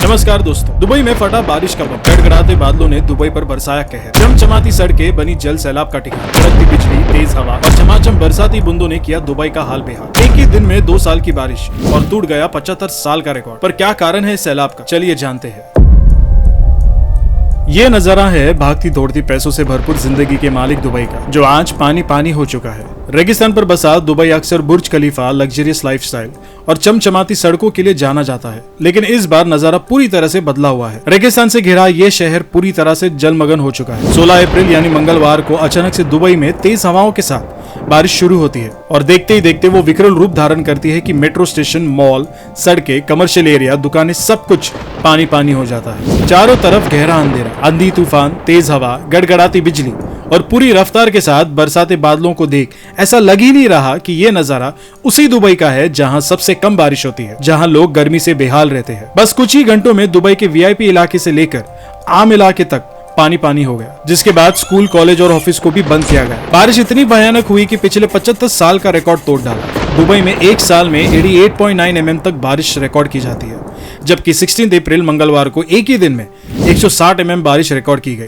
नमस्कार दोस्तों, दुबई में फटा बारिश का बम। गड़गड़ाते बादलों ने दुबई पर बरसाया कहर। चमचमाती सड़कें बनी जल सैलाब का ठिकाना। कड़कती बिजली, तेज हवा और झमाझम बरसाती बूंदों ने किया दुबई का हाल बेहाल। एक ही दिन में 2 साल की बारिश और टूट गया 75 साल का रिकॉर्ड। पर क्या कारण है इस सैलाब का, चलिए जानते हैं। ये नजारा है भागती दौड़ती पैसों से भरपूर जिंदगी के मालिक दुबई का, जो आज पानी पानी हो चुका है। रेगिस्तान पर बसा दुबई अक्सर बुर्ज खलीफा, लग्जरियस लाइफस्टाइल और चमचमाती सड़कों के लिए जाना जाता है, लेकिन इस बार नजारा पूरी तरह से बदला हुआ है। रेगिस्तान से घिरा ये शहर पूरी तरह से जलमग्न हो चुका है। 16 अप्रैल यानी मंगलवार को अचानक से दुबई में तेज हवाओं के साथ बारिश शुरू होती है और देखते ही देखते वो विकराल रूप धारण करती है कि मेट्रो स्टेशन, मॉल, सड़कें, कमर्शियल एरिया, दुकानें, सब कुछ पानी पानी हो जाता है। चारों तरफ गहरा अंधेरा, आंधी तूफान, तेज हवा, गड़गड़ाती बिजली और पूरी रफ्तार के साथ बरसाते बादलों को देख ऐसा लग ही नहीं रहा कि ये नजारा उसी दुबई का है जहां सबसे कम बारिश होती है, जहां लोग गर्मी से बेहाल रहते हैं। बस कुछ ही घंटों में दुबई के वीआईपी इलाके से लेकर आम इलाके तक पानी पानी हो गया, जिसके बाद स्कूल, कॉलेज और ऑफिस को भी बंद किया गया। बारिश इतनी भयानक हुई कि पिछले 75 साल का रिकॉर्ड तोड़ डाला। दुबई में एक साल में 88.9 mm तक बारिश रिकॉर्ड की जाती है, जबकि 16 अप्रैल मंगलवार को एक ही दिन में 160 mm बारिश रिकॉर्ड की गई।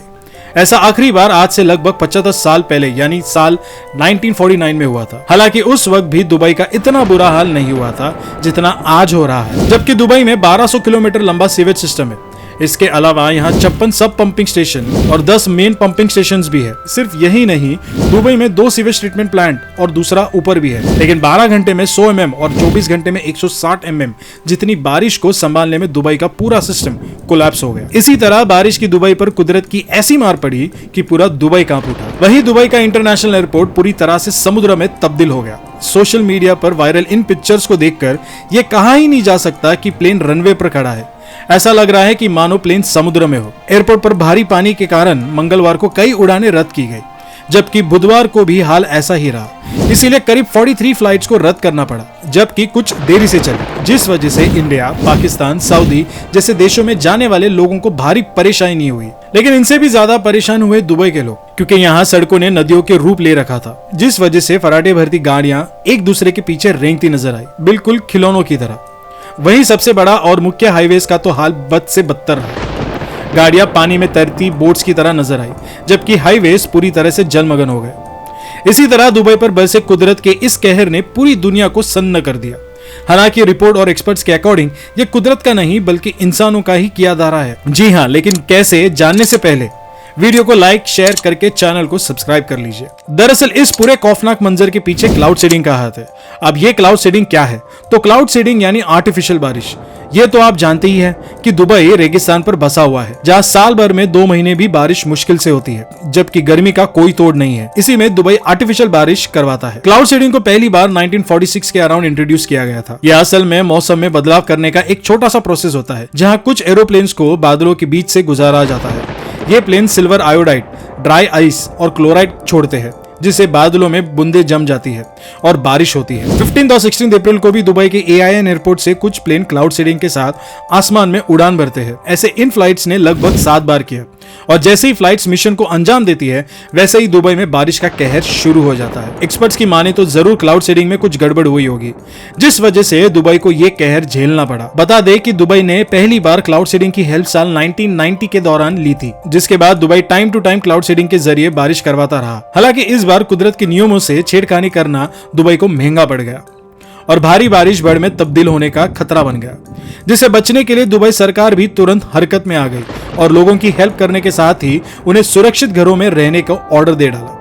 ऐसा आखिरी बार आज से लगभग 75 साल पहले यानी साल 1949 में हुआ था। हालांकि उस वक्त भी दुबई का इतना बुरा हाल नहीं हुआ था जितना आज हो रहा है, जबकि दुबई में 1200 किलोमीटर लंबा सीवेज सिस्टम है। इसके अलावा यहाँ 56 सब पंपिंग स्टेशन और 10 मेन पंपिंग स्टेशंस भी है। सिर्फ यही नहीं, दुबई में 2 सीवेज ट्रीटमेंट प्लांट और दूसरा ऊपर भी है। लेकिन 12 घंटे में 100 mm और 24 घंटे में 160 mm जितनी बारिश को संभालने में दुबई का पूरा सिस्टम कोलैप्स हो गया। इसी तरह बारिश की दुबई पर कुदरत की ऐसी मार पड़ी कि पूरा दुबई कांप उठा। वहीं दुबई का इंटरनेशनल एयरपोर्ट पूरी तरह से समुद्र में तब्दील हो गया। सोशल मीडिया पर वायरल इन पिक्चर्स को देखकर यह कहा ही नहीं जा सकता कि प्लेन रनवे पर खड़ा है। ऐसा लग रहा है कि मानो प्लेन समुद्र में हो। एयरपोर्ट पर भारी पानी के कारण मंगलवार को कई उड़ानें रद्द की गई, जबकि बुधवार को भी हाल ऐसा ही रहा। इसीलिए करीब 43 फ्लाइट्स को रद्द करना पड़ा, जबकि कुछ देरी से चली, जिस वजह से इंडिया, पाकिस्तान, सऊदी जैसे देशों में जाने वाले लोगों को भारी परेशानी नहीं हुई। लेकिन इनसे भी ज्यादा परेशान हुए दुबई के लोग, क्योंकि यहाँ सड़कों ने नदियों के रूप ले रखा था, जिस वजह से फराटे भरती गाड़ियां एक दूसरे के पीछे रेंगती नजर आई, बिल्कुल खिलौनों की तरह। वहीं सबसे बड़ा और मुख्य हाईवेज का तो हाल बद से बदतर रहा। गाड़ियां पानी में तैरती बोट्स की तरह नजर आई, जबकि हाईवेज पूरी तरह से जलमग्न हो गए। इसी तरह दुबई पर बरसे कुदरत के इस कहर ने पूरी दुनिया को सन्न कर दिया। हालांकि रिपोर्ट और एक्सपर्ट्स के अकॉर्डिंग ये कुदरत का नहीं बल्कि इंसानों का ही किया जा रहा है। जी हाँ, लेकिन कैसे, जानने से पहले वीडियो को लाइक शेयर करके चैनल को सब्सक्राइब कर लीजिए। दरअसल इस पूरे खौफनाक मंजर के पीछे क्लाउड सीडिंग का हाथ है। अब ये क्लाउड सीडिंग क्या है? तो क्लाउड सीडिंग यानी आर्टिफिशियल बारिश। ये तो आप जानते ही है कि दुबई रेगिस्तान पर बसा हुआ है, जहाँ साल भर में 2 महीने भी बारिश मुश्किल से होती है, जबकि गर्मी का कोई तोड़ नहीं है। इसी में दुबई आर्टिफिशियल बारिश करवाता है। क्लाउड सीडिंग को पहली बार 1946 के अराउंड इंट्रोड्यूस किया गया था। यह असल में मौसम में बदलाव करने का एक छोटा सा प्रोसेस होता है, जहाँ कुछ एरोप्लेन्स को बादलों के बीच से गुजारा जाता है। ये plane silver iodide, dry ice और क्लोराइड छोड़ते हैं, जिससे बादलों में बूंदें जम जाती है और बारिश होती है। 15 और 16 अप्रैल को भी दुबई के AIN एयरपोर्ट से कुछ प्लेन क्लाउड सीडिंग के साथ आसमान में उड़ान भरते हैं। ऐसे इन फ्लाइट्स ने लगभग 7 बार किया और जैसे ही फ्लाइट्स मिशन को अंजाम देती है, वैसे ही दुबई में बारिश का कहर शुरू हो जाता है। एक्सपर्ट्स की माने तो जरूर क्लाउड सीडिंग में कुछ गड़बड़ हुई होगी, जिस वजह से दुबई को यह कहर झेलना पड़ा। बता दें कि दुबई ने पहली बार क्लाउड सीडिंग की हेल्प साल 1990 के दौरान ली थी, जिसके बाद Dubai time to time cloud seeding के जरिए बारिश करवाता रहा। हालांकि इस बार कुदरत के नियमों से छेड़खानी करना दुबई को महंगा पड़ गया और भारी बारिश बाढ़ में तब्दील होने का खतरा बन गया, जिसे बचने के लिए दुबई सरकार भी तुरंत हरकत में आ गई और लोगों की हेल्प करने के साथ ही उन्हें सुरक्षित घरों में रहने का ऑर्डर दे डाला।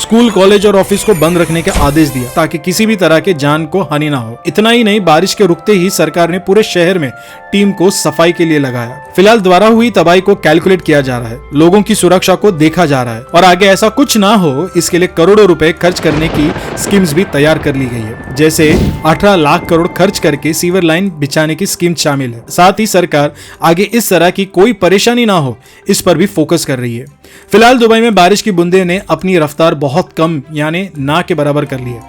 स्कूल, कॉलेज और ऑफिस को बंद रखने का आदेश दिया ताकि किसी भी तरह के जान को हानि ना हो। इतना ही नहीं, बारिश के रुकते ही सरकार ने पूरे शहर में टीम को सफाई के लिए लगाया। फिलहाल द्वारा हुई तबाही को कैलकुलेट किया जा रहा है, लोगों की सुरक्षा को देखा जा रहा है और आगे ऐसा कुछ ना हो इसके लिए करोड़ों रुपए खर्च करने की स्कीम्स भी तैयार कर ली गई है। जैसे 18 लाख करोड़ खर्च करके सीवर लाइन बिछाने की स्कीम शामिल है। साथ ही सरकार आगे इस तरह की कोई परेशानी ना हो इस पर भी फोकस कर रही है। फिलहाल दुबई में बारिश की बूंदें ने अपनी रफ्तार बहुत कम यानी ना के बराबर कर ली है,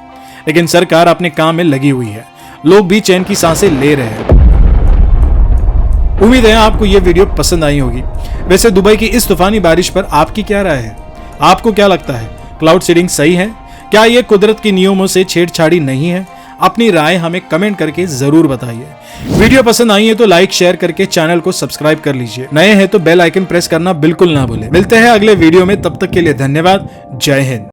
लेकिन सरकार अपने काम में लगी हुई है। लोग भी चैन की सांसें ले रहे हैं। उम्मीद है आपको यह वीडियो पसंद आई होगी। वैसे दुबई की इस तूफानी बारिश पर आपकी क्या राय है? आपको क्या लगता है, क्लाउड सीडिंग सही है? क्या यह कुदरत के नियमों से छेड़छाड़ी नहीं है? अपनी राय हमें कमेंट करके जरूर बताइए। वीडियो पसंद आई है तो लाइक शेयर करके चैनल को सब्सक्राइब कर लीजिए। नए हैं तो बेल आइकन प्रेस करना बिल्कुल ना भूलें। मिलते हैं अगले वीडियो में, तब तक के लिए धन्यवाद। जय हिंद।